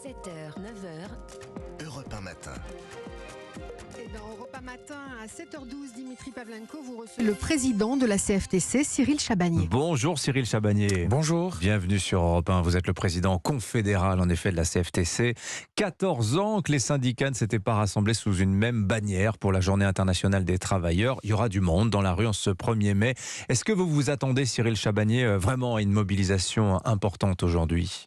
7h, 9h. Europe 1 matin. Et dans Europe 1 matin, à 7h12, Dimitri Pavlenko, vous recevez le président de la CFTC, Cyril Chabagnier. Bonjour Cyril Chabagnier. Bonjour. Bienvenue sur Europe 1. Vous êtes le président confédéral, en effet, de la CFTC. 14 ans que les syndicats ne s'étaient pas rassemblés sous une même bannière pour la Journée internationale des travailleurs. Il y aura du monde dans la rue en ce 1er mai. Est-ce que vous vous attendez, Cyril Chabagnier, vraiment à une mobilisation importante aujourd'hui ?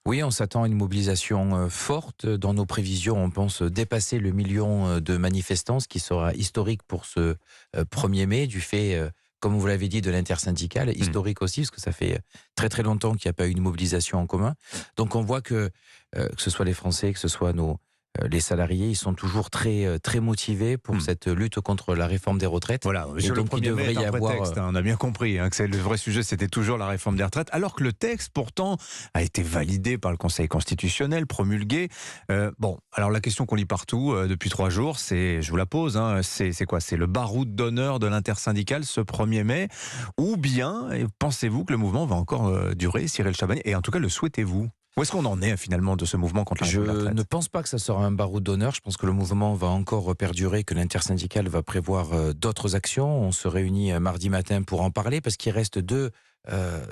Oui, on s'attend à une mobilisation forte. Dans nos prévisions, on pense dépasser le million de manifestants, ce qui sera historique pour ce 1er mai, du fait, comme vous l'avez dit, de l'intersyndicale. Historique aussi, parce que ça fait très très longtemps qu'il n'y a pas eu une mobilisation en commun. Donc on voit que ce soit les Français, que ce soit les salariés, ils sont toujours très motivés pour cette lutte contre la réforme des retraites. Voilà, et sur donc le 1er mai, il devrait y avoir... prétexte, on a bien compris que c'est le vrai sujet, c'était toujours la réforme des retraites, alors que le texte, pourtant, a été validé par le Conseil constitutionnel, promulgué. Bon, alors la question qu'on lit partout depuis 3 jours, je vous la pose, c'est quoi ? C'est le baroud d'honneur de l'intersyndicale ce 1er mai, ou bien pensez-vous que le mouvement va encore durer, Cyril Chabagnier, et en tout cas le souhaitez-vous ? Où est-ce qu'on en est finalement de ce mouvement contre la réforme des retraites ? Je ne pense pas que ça sera un baroud d'honneur. Je pense que le mouvement va encore perdurer, que l'intersyndicale va prévoir d'autres actions. On se réunit mardi matin pour en parler parce qu'il reste deux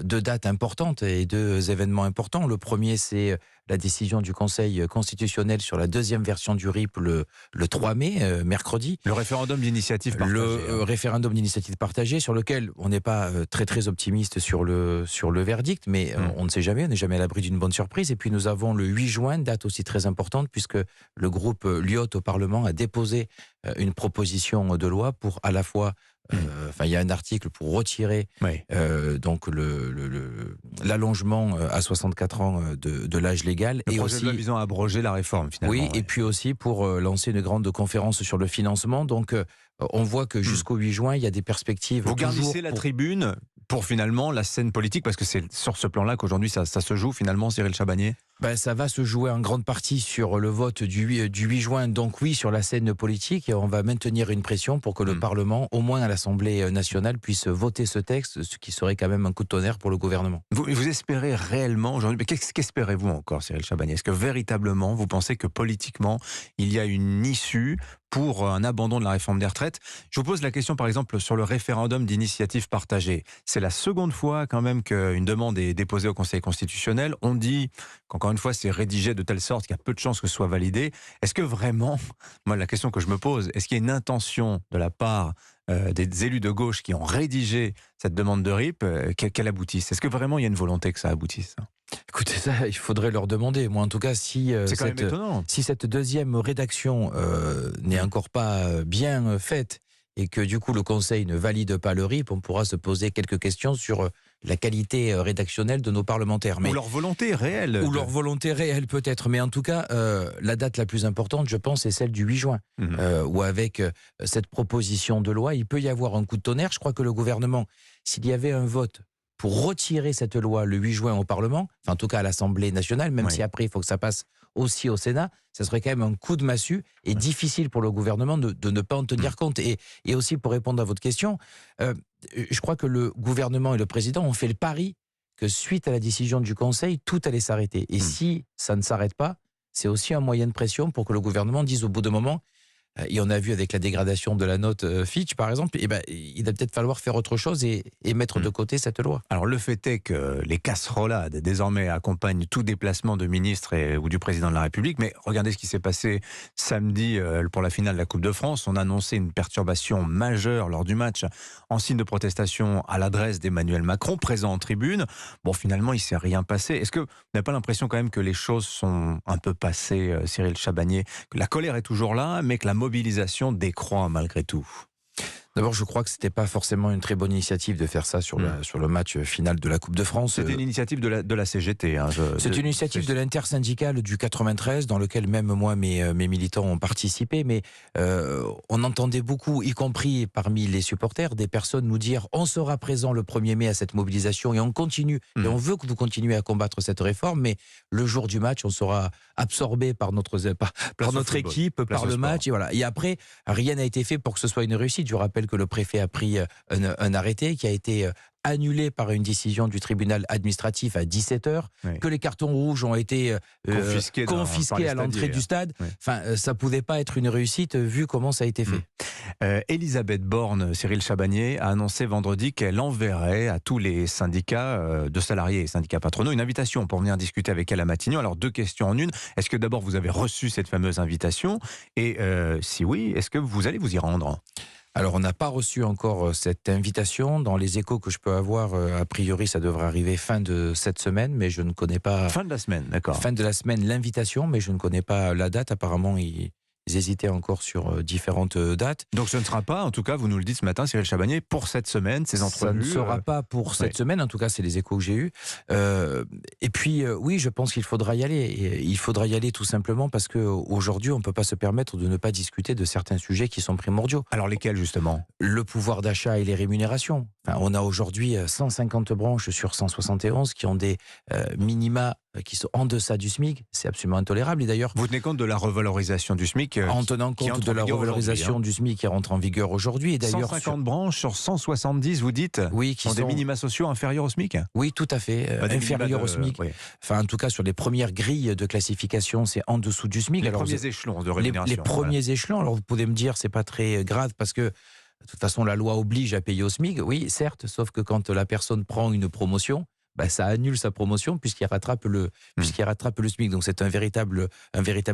dates importantes et 2 événements importants. Le premier, c'est la décision du Conseil constitutionnel sur la 2e version du RIP le 3 mai, mercredi. Le référendum d'initiative partagée. Le référendum d'initiative partagée, sur lequel on n'est pas très optimiste sur le verdict, mais on ne sait jamais, on n'est jamais à l'abri d'une bonne surprise. Et puis nous avons le 8 juin, date aussi très importante, puisque le groupe Lyot au Parlement a déposé une proposition de loi pour à la fois il y a un article pour retirer donc l'allongement à 64 ans de l'âge légal. Le et projet aussi de loi visant à abroger la réforme, finalement. Oui, et puis aussi pour lancer une grande conférence sur le financement. Donc on voit que jusqu'au 8 juin, il y a des perspectives. Vous garnissez la tribune pour finalement la scène politique, parce que c'est sur ce plan-là qu'aujourd'hui ça se joue finalement, Cyril Chabagnier ? Ça va se jouer en grande partie sur le vote du 8 juin, donc oui, sur la scène politique, et on va maintenir une pression pour que le Parlement, au moins à l'Assemblée nationale, puisse voter ce texte, ce qui serait quand même un coup de tonnerre pour le gouvernement. Vous espérez réellement aujourd'hui, qu'espérez-vous encore, Cyril Chabagnier ? Est-ce que véritablement vous pensez que politiquement il y a une issue pour un abandon de la réforme des retraites ? Je vous pose la question par exemple sur le référendum d'initiative partagée. C'est la seconde fois quand même qu'une demande est déposée au Conseil constitutionnel. On dit qu'encore une fois c'est rédigé de telle sorte qu'il y a peu de chances que ce soit validé. Est-ce que vraiment, moi la question que je me pose, est-ce qu'il y a une intention de la part des élus de gauche qui ont rédigé cette demande de RIP qu'elle aboutisse ? Est-ce que vraiment il y a une volonté que ça aboutisse ? Écoutez, ça, il faudrait leur demander. Moi, en tout cas, si cette 2e rédaction n'est encore pas bien faite et que du coup le Conseil ne valide pas le RIP, on pourra se poser quelques questions sur la qualité rédactionnelle de nos parlementaires. Ou leur volonté réelle. Ou leur volonté réelle peut-être. Mais en tout cas, la date la plus importante, je pense, est celle du 8 juin. Où avec cette proposition de loi, il peut y avoir un coup de tonnerre. Je crois que le gouvernement, s'il y avait un vote pour retirer cette loi le 8 juin au Parlement, enfin en tout cas à l'Assemblée nationale, même si après il faut que ça passe aussi au Sénat, ça serait quand même un coup de massue et difficile pour le gouvernement de ne pas en tenir compte. Et aussi pour répondre à votre question, je crois que le gouvernement et le président ont fait le pari que suite à la décision du Conseil, tout allait s'arrêter. Et si ça ne s'arrête pas, c'est aussi un moyen de pression pour que le gouvernement dise au bout d'un moment, et on a vu avec la dégradation de la note Fitch, par exemple, il va peut-être falloir faire autre chose et mettre de côté cette loi. Alors le fait est que les casserolades désormais accompagnent tout déplacement de ministres ou du président de la République, mais regardez ce qui s'est passé samedi pour la finale de la Coupe de France. On a annoncé une perturbation majeure lors du match en signe de protestation à l'adresse d'Emmanuel Macron, présent en tribune. Bon, finalement, il ne s'est rien passé. Est-ce que vous n'avez pas l'impression quand même que les choses sont un peu passées, Cyril Chabagnier, que la colère est toujours là, mais que la mobilisation décroît malgré tout ? D'abord, je crois que c'était pas forcément une très bonne initiative de faire ça sur le match final de la Coupe de France. C'était une initiative de la CGT. C'est une initiative de l'intersyndicale du 93, dans lequel même moi, mes militants ont participé. Mais on entendait beaucoup, y compris parmi les supporters, des personnes nous dire « on sera présent le 1er mai à cette mobilisation et on continue, et on veut que vous continuez à combattre cette réforme, mais le jour du match, on sera absorbé par notre équipe, par le match. » Et voilà. Et après, rien n'a été fait pour que ce soit une réussite. Je rappelle rappelle que le préfet a pris un arrêté qui a été annulé par une décision du tribunal administratif à 17h, que les cartons rouges ont été confisqués à l'entrée du stade. Enfin, ça ne pouvait pas être une réussite vu comment ça a été fait. Elisabeth Borne, Cyril Chabagnier, a annoncé vendredi qu'elle enverrait à tous les syndicats de salariés et syndicats patronaux une invitation pour venir discuter avec elle à Matignon. Alors, 2 questions en une. Est-ce que d'abord vous avez reçu cette fameuse invitation? Et si oui, est-ce que vous allez vous y rendre? Alors, on n'a pas reçu encore cette invitation. Dans les échos que je peux avoir, a priori, ça devrait arriver fin de cette semaine, mais je ne connais pas... Fin de la semaine, d'accord. Fin de la semaine, l'invitation, mais je ne connais pas la date. Apparemment, ils hésitaient encore sur différentes dates. Donc ce ne sera pas, en tout cas, vous nous le dites ce matin, Cyril Chabagnier, pour cette semaine, ces entrevues. Ça ne sera pas pour cette semaine, en tout cas, c'est les échos que j'ai eus. Et puis, oui, je pense qu'il faudra y aller. Et il faudra y aller tout simplement parce qu'aujourd'hui, on ne peut pas se permettre de ne pas discuter de certains sujets qui sont primordiaux. Alors lesquels, justement? Le pouvoir d'achat et les rémunérations. Enfin, on a aujourd'hui 150 branches sur 171 qui ont des minima qui sont en deçà du SMIC. C'est absolument intolérable. Et d'ailleurs, vous tenez compte de la revalorisation du SMIC en tenant compte de la revalorisation du SMIC qui rentre en vigueur aujourd'hui. Et d'ailleurs, 150 branches sur 170, vous dites, oui, qui sont des minima sociaux inférieurs au SMIC? Oui, tout à fait. Inférieurs au SMIC. Enfin, en tout cas, sur les premières grilles de classification, c'est en dessous du SMIC. Les premiers échelons de rémunération. Les premiers échelons. Alors, vous pouvez me dire, c'est pas très grave parce que de toute façon, la loi oblige à payer au SMIC, oui, certes, sauf que quand la personne prend une promotion, ça annule sa promotion puisqu'il rattrape le SMIC. Donc c'est un véritable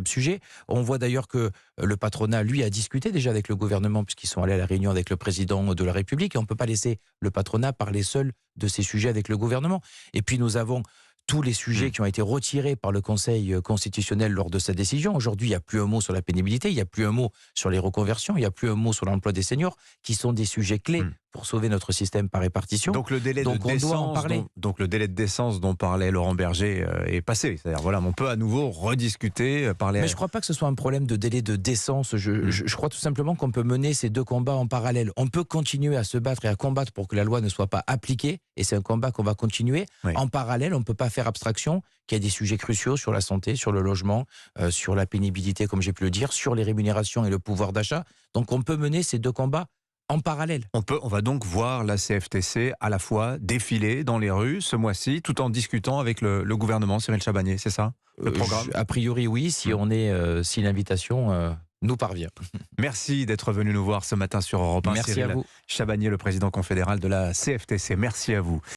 sujet. On voit d'ailleurs que le patronat, lui, a discuté déjà avec le gouvernement puisqu'ils sont allés à la réunion avec le président de la République et on ne peut pas laisser le patronat parler seul de ces sujets avec le gouvernement. Et puis nous avons tous les sujets qui ont été retirés par le Conseil constitutionnel lors de sa décision. Aujourd'hui, il n'y a plus un mot sur la pénibilité, il n'y a plus un mot sur les reconversions, il n'y a plus un mot sur l'emploi des seniors, qui sont des sujets clés pour sauver notre système par répartition. Donc le délai de décence dont parlait Laurent Berger est passé. C'est-à-dire, voilà, on peut à nouveau rediscuter, parler... Mais je ne crois pas que ce soit un problème de délai de décence. Je crois tout simplement qu'on peut mener ces 2 combats en parallèle. On peut continuer à se battre et à combattre pour que la loi ne soit pas appliquée, et c'est un combat qu'on va continuer. En parallèle, on ne peut pas faire abstraction qu'il y a des sujets cruciaux sur la santé, sur le logement, sur la pénibilité, comme j'ai pu le dire, sur les rémunérations et le pouvoir d'achat. Donc on peut mener ces 2 combats en parallèle. On va donc voir la CFTC à la fois défiler dans les rues ce mois-ci, tout en discutant avec le gouvernement, Cyril Chabagnier, c'est ça le programme? A priori, oui, si l'invitation nous parvient. Merci d'être venu nous voir ce matin sur Europe 1. Merci Cyril à vous. Chabagnier, le président confédéral de la CFTC. Merci à vous.